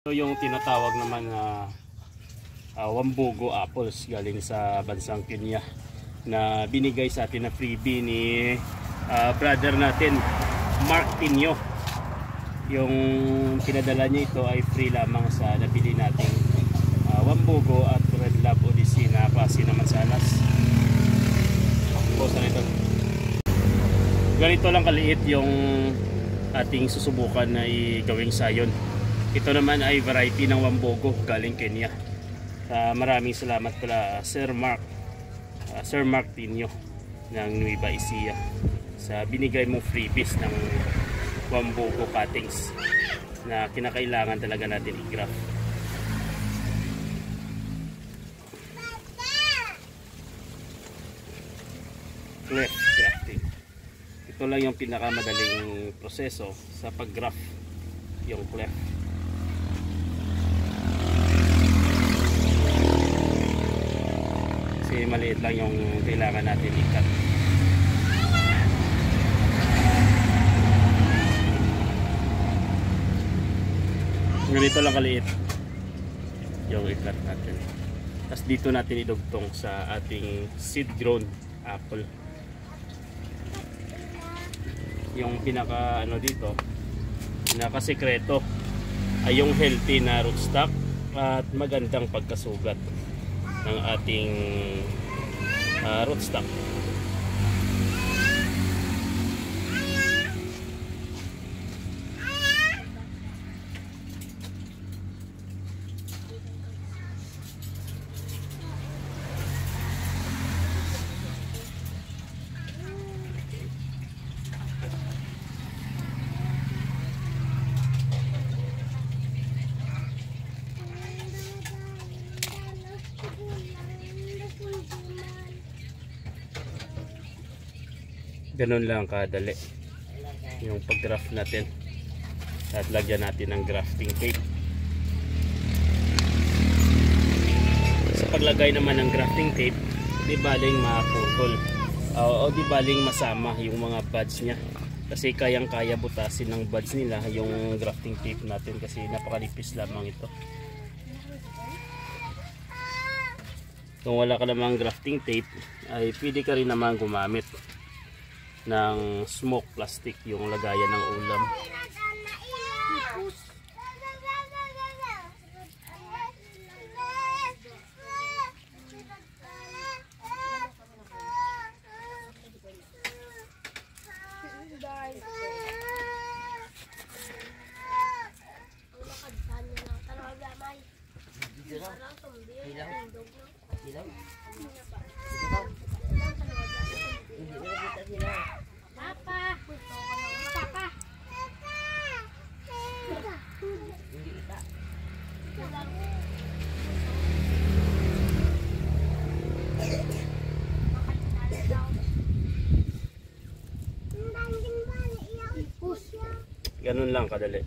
Ito yung tinatawag naman na Wambugo apples galing sa bansang Kenya na binigay sa atin na freebie ni brother natin Mark Pinyo. Yung pinadala niya ito ay free lamang sa nabili nating Wambugo at Red Lab Odyssey na klase na mansanas. Ganito lang kaliit yung ating susubukan na gawing sayon. Ito naman ay variety ng Wambugo galing Kenya. Maraming salamat pala Sir Mark Pinyo ng Nueva Ecija sa binigay mong freebies ng Wambugo cuttings na kinakailangan talaga natin i-graft. Cleft grafting. Ito lang yung pinakamadaling proseso sa pag-graft, yung cleft. Kasi maliit lang yung kailangan natin i-cut. Ganito lang kaliit yung i-cut natin. Tapos dito natin idugtong sa ating seed grown apple. Yung pinaka dito, pinaka sekreto ay yung healthy na rootstock at magandang pagkasugat ng ating rootstock. Ganun lang kadali yung pag-graft natin at lagyan natin ng grafting tape. Sa paglagay naman ng grafting tape, di baling maputol o di baling masama yung mga buds nya, kasi kayang-kaya butasin ng buds nila yung grafting tape natin kasi napakalipis lamang ito. Kung wala ka namang grafting tape ay pwede ka rin naman gumamit ng smoke plastic, yung lagayan ng ulam. Ganun lang kadali.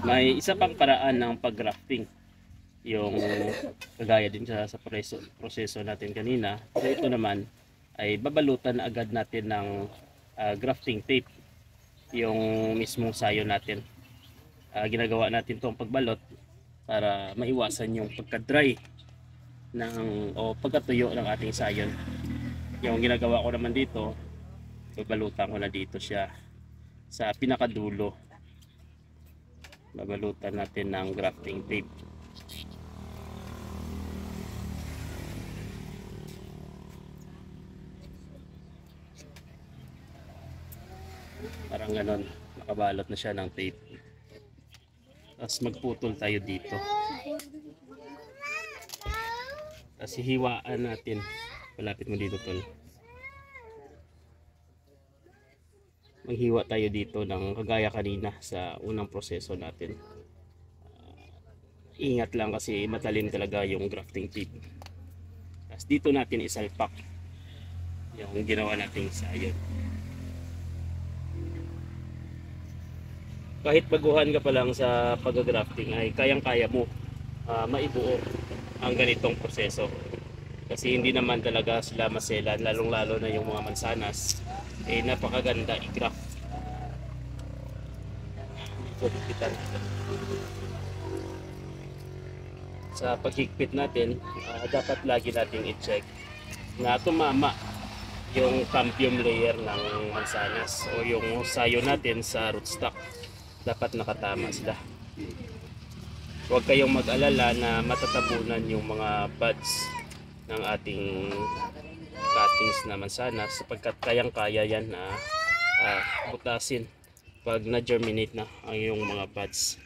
May isa pang paraan ng pag-grafting, yung kagaya din sa proseso natin kanina. So ito naman ay babalutan agad natin ng grafting tape yung mismong sayo natin. Ginagawa natin itong pagbalot para maiwasan yung pagka-dry o pagkatuyo ng ating sayon. Yung ginagawa ko naman dito, babalutan ko na dito siya sa pinakadulo. Babalutan natin ng grafting tape. Parang ganon, nakabalot na siya ng tape. Tapos magputol tayo dito. Tapos hihiwaan natin. Malapit mo dito tol. Maghiwa tayo dito ng kagaya kanina sa unang proseso natin. Ingat lang kasi matalim talaga yung grafting tape. Tapos dito natin isalpak yung ginawa nating sayon. Kahit baguhan ka pa lang sa pag-grafting ay kayang-kaya mo maibuo ang ganitong proseso. Kasi hindi naman talaga sila maselan, lalong lalo na yung mga mansanas, napakaganda i-graft. higpitan. Sa paghigpit natin, dapat lagi nating i-check na tumama yung cambium layer ng mansanas o yung sayo natin sa rootstock. Dapat nakatama sila. Huwag kayong mag-alala na matatabunan yung mga buds ng ating cuttings na mansanas sapagkat kayang-kaya yan na butasin pag na-germinate na ang yung mga buds.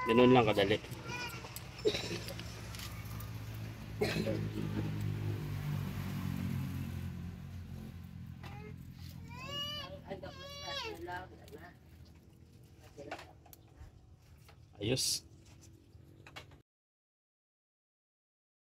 Ganun lang kadali. Ayos.